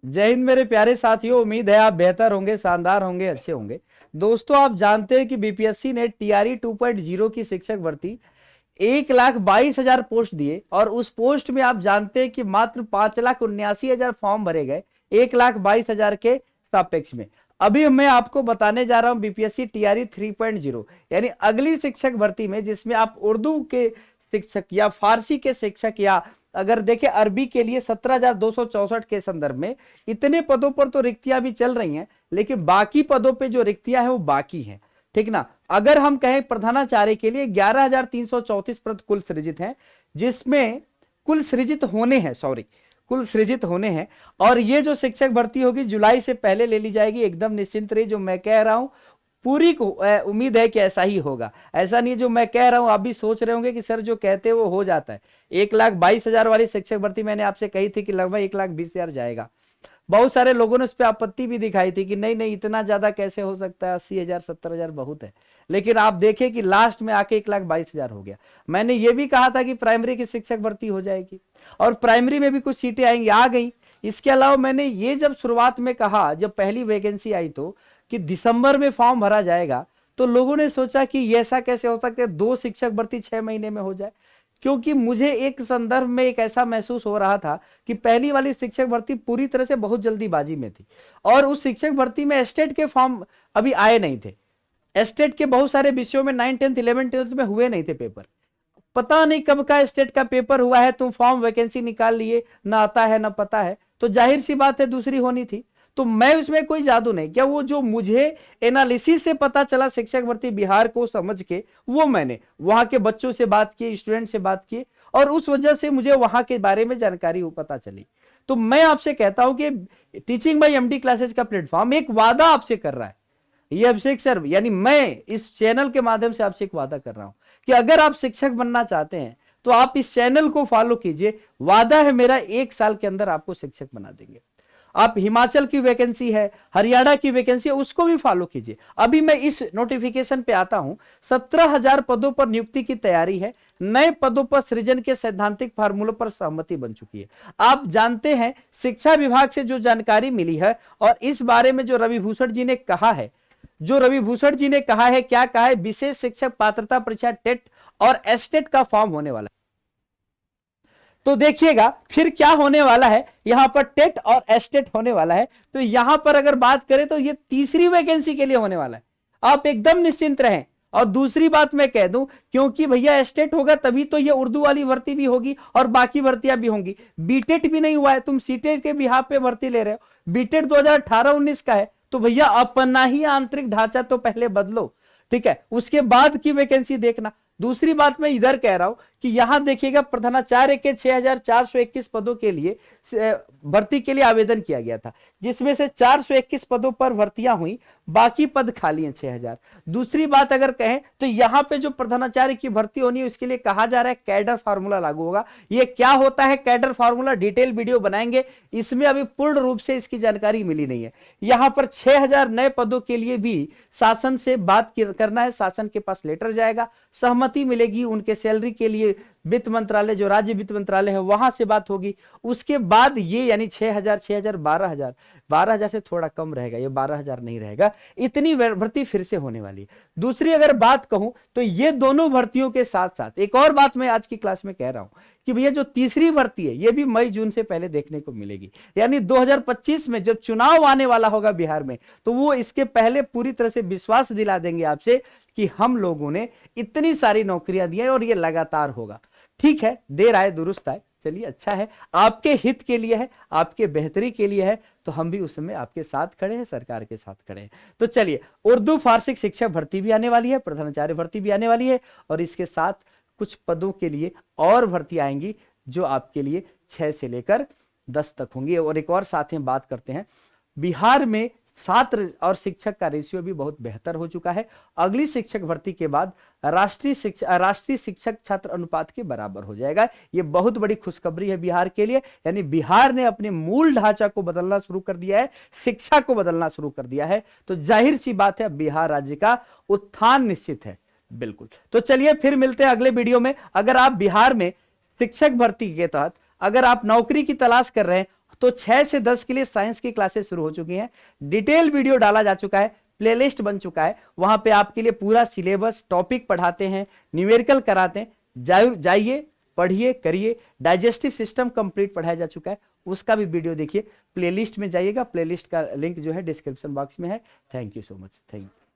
जय हिंद मेरे प्यारे साथियों, उम्मीद है आप बेहतर होंगे, शानदार होंगे, अच्छे होंगे। दोस्तों, आप जानते हैं कि बीपीएससी ने टीआरई 2.0 की शिक्षक भर्ती 1,22,000 पोस्ट दिए और उस पोस्ट में आप जानते हैं कि मात्र 5,79,000 फॉर्म भरे गए 1,22,000 के सापेक्ष में। अभी मैं आपको बताने जा रहा हूं बीपीएससी टीआरई 3.0 यानी अगली शिक्षक भर्ती में, जिसमें आप उर्दू के शिक्षक या फारसी के शिक्षक या अगर देखें अरबी के लिए 17,264 के संदर्भ में इतने पदों पर तो रिक्तियां भी चल रही हैं, लेकिन बाकी पदों पे जो रिक्तियां हैं वो बाकी हैं। ठीक ना। अगर हम कहें प्रधानाचार्य के लिए 11,334 पद कुल सृजित हैं, जिसमें कुल सृजित होने हैं, सॉरी कुल सृजित होने हैं। और ये जो शिक्षक भर्ती होगी जुलाई से पहले ले ली जाएगी। एकदम निश्चिंत रहिए, जो मैं कह रहा हूं पूरी को उम्मीद है कि ऐसा ही होगा। ऐसा नहीं जो मैं कह रहा हूं आप भी सोच रहे होंगे कि सर जो कहते हैं वो हो जाता है। 1,22,000 वाली शिक्षक भर्ती मैंने आपसे कही थी कि लगभग 1,20,000 जाएगा। बहुत सारे लोगों ने उस पर आपत्ति भी दिखाई थी कि नहीं नहीं इतना ज्यादा कैसे हो सकता है, 80,000 70,000 बहुत है। लेकिन आप देखें कि लास्ट में आके 1,22,000 हो गया। मैंने ये भी कहा था कि प्राइमरी की शिक्षक भर्ती हो जाएगी और प्राइमरी में भी कुछ सीटें आएंगी, आ गई। इसके अलावा मैंने ये जब शुरुआत में कहा, जब पहली वैकेंसी आई तो कि दिसंबर में फॉर्म भरा जाएगा, तो लोगों ने सोचा कि ऐसा कैसे हो सकता है 2 शिक्षक भर्ती 6 महीने में हो जाए। क्योंकि मुझे एक संदर्भ में एक ऐसा महसूस हो रहा था कि पहली वाली शिक्षक भर्ती पूरी तरह से बहुत जल्दीबाजी में थी और उस शिक्षक भर्ती में एस्टेट के फॉर्म अभी आए नहीं थे। एस्टेट के बहुत सारे विषयों में 9, 10, 11, 12 में हुए नहीं थे पेपर। पता नहीं कब का स्टेट का पेपर हुआ है, तुम फॉर्म वैकेंसी निकाल लिए, ना आता है ना पता है, तो जाहिर सी बात है दूसरी होनी थी। तो मैं उसमें कोई जादू नहीं, क्या वो जो मुझे एनालिसिस से पता चला शिक्षक भर्ती बिहार को समझ के, वो मैंने वहां के बच्चों से बात की, स्टूडेंट से बात की और उस वजह से मुझे वहां के बारे में जानकारी पता चली। तो मैं आपसे कहता हूं कि टीचिंग बाय एमडी क्लासेस का प्लेटफॉर्म एक वादा आपसे कर रहा है। ये अभिषेक सर यानी मैं इस चैनल के माध्यम से आपसे एक वादा कर रहा हूं कि अगर आप शिक्षक बनना चाहते हैं तो आप इस चैनल को फॉलो कीजिए। वादा है मेरा, 1 साल के अंदर आपको शिक्षक बना देंगे। आप हिमाचल की वैकेंसी है, हरियाणा की वैकेंसी है, उसको भी फॉलो कीजिए। अभी मैं इस नोटिफिकेशन पे आता हूं। 17,000 पदों पर नियुक्ति की तैयारी है। नए पदों पर सृजन के सैद्धांतिक फार्मूलों पर सहमति बन चुकी है। आप जानते हैं शिक्षा विभाग से जो जानकारी मिली है और इस बारे में जो रविभूषण जी ने कहा है, क्या कहा है, विशेष शिक्षक पात्रता परीक्षा टेट और एस्टेट का फॉर्म होने वाला है। तो देखिएगा फिर क्या होने वाला है, यहां पर टेट और एस्टेट होने वाला है। तो यहां पर अगर बात करें तो ये तीसरी वैकेंसी के लिए होने वाला है। आप एकदम निश्चिंत रहें। और दूसरी बात मैं कह दूं, क्योंकि भैया एस्टेट होगा तभी तो ये उर्दू वाली भर्ती भी होगी और बाकी भर्तियां भी होंगी। बीटेट भी नहीं हुआ है, तुम सीटेट के बिहार पे भर्ती ले रहे हो। बीटेट 2018-19 का है, तो भैया अपना ही आंतरिक ढांचा तो पहले बदलो, ठीक है, उसके बाद की वैकेंसी देखना। दूसरी बात मैं इधर कह रहा हूं कि यहां देखिएगा प्रधानाचार्य के 6,421 पदों के लिए भर्ती के लिए आवेदन किया गया था, जिसमें से 421 पदों पर भर्तियां हुई, बाकी पद खाली हैं 6,000। दूसरी बात अगर कहें तो यहां पे जो प्रधानाचार्य की भर्ती होनी है उसके लिए कहा जा रहा है कैडर फार्मूला लागू होगा। ये क्या होता है कैडर फार्मूला, डिटेल वीडियो बनाएंगे, इसमें अभी पूर्ण रूप से इसकी जानकारी मिली नहीं है। यहां पर 6,000 नए पदों के लिए भी शासन से बात करना है, शासन के पास लेटर जाएगा, सहमति मिलेगी, उनके सैलरी के लिए वित्त मंत्रालय जो राज्य वित्त मंत्रालय है वहां से बात होगी। उसके बाद ये यानी 6,000 6,000 12,000, 12,000 से थोड़ा कम रहेगा, ये 12,000 नहीं रहेगा। इतनी भर्ती फिर से होने वाली है। दूसरी अगर बात कहूं तो ये दोनों भर्तियों के साथ साथ एक और बात मैं आज की क्लास में कह रहा हूं कि भैया जो तीसरी भर्ती है ये भी मई जून से पहले देखने को मिलेगी। यानी 2025 में जब चुनाव आने वाला होगा बिहार में, तो वो इसके पहले पूरी तरह से विश्वास दिला देंगे आपसे कि हम लोगों ने इतनी सारी नौकरियां दी हैं और ये लगातार होगा। ठीक है, देर आए दुरुस्त आए, चलिए अच्छा है, आपके हित के लिए है, आपके बेहतरी के लिए है, तो हम भी उसमें आपके साथ खड़े हैं, सरकार के साथ खड़े हैं। तो चलिए, उर्दू फारसी शिक्षक भर्ती भी आने वाली है, प्रधानाचार्य भर्ती भी आने वाली है और इसके साथ कुछ पदों के लिए और भर्ती आएंगी जो आपके लिए 6 से लेकर 10 तक होंगी। और एक और साथ में बात करते हैं, बिहार में छात्र और शिक्षक का रेशियो भी बहुत बेहतर हो चुका है। अगली शिक्षक भर्ती के बाद राष्ट्रीय शिक्षक छात्र अनुपात के बराबर हो जाएगा। ये बहुत बड़ी खुशखबरी है बिहार के लिए। यानी बिहार ने अपने मूल ढांचा को बदलना शुरू कर दिया है, शिक्षा को बदलना शुरू कर दिया है। तो जाहिर सी बात है बिहार राज्य का उत्थान निश्चित है। बिल्कुल। तो चलिए फिर मिलते हैं अगले वीडियो में। अगर आप बिहार में शिक्षक भर्ती के तहत अगर आप नौकरी की तलाश कर रहे हैं तो 6 से 10 के लिए साइंस की क्लासेस शुरू हो चुकी हैं, डिटेल वीडियो डाला जा चुका है, प्लेलिस्ट बन चुका है, वहां पे आपके लिए पूरा सिलेबस टॉपिक पढ़ाते हैं, न्यूमेरिकल कराते हैं। जाइए पढ़िए करिए, डाइजेस्टिव सिस्टम कंप्लीट पढ़ाया जा चुका है, उसका भी वीडियो देखिए, प्लेलिस्ट में जाइएगा, प्लेलिस्ट का लिंक जो है डिस्क्रिप्शन बॉक्स में है। Thank you so much, thank you.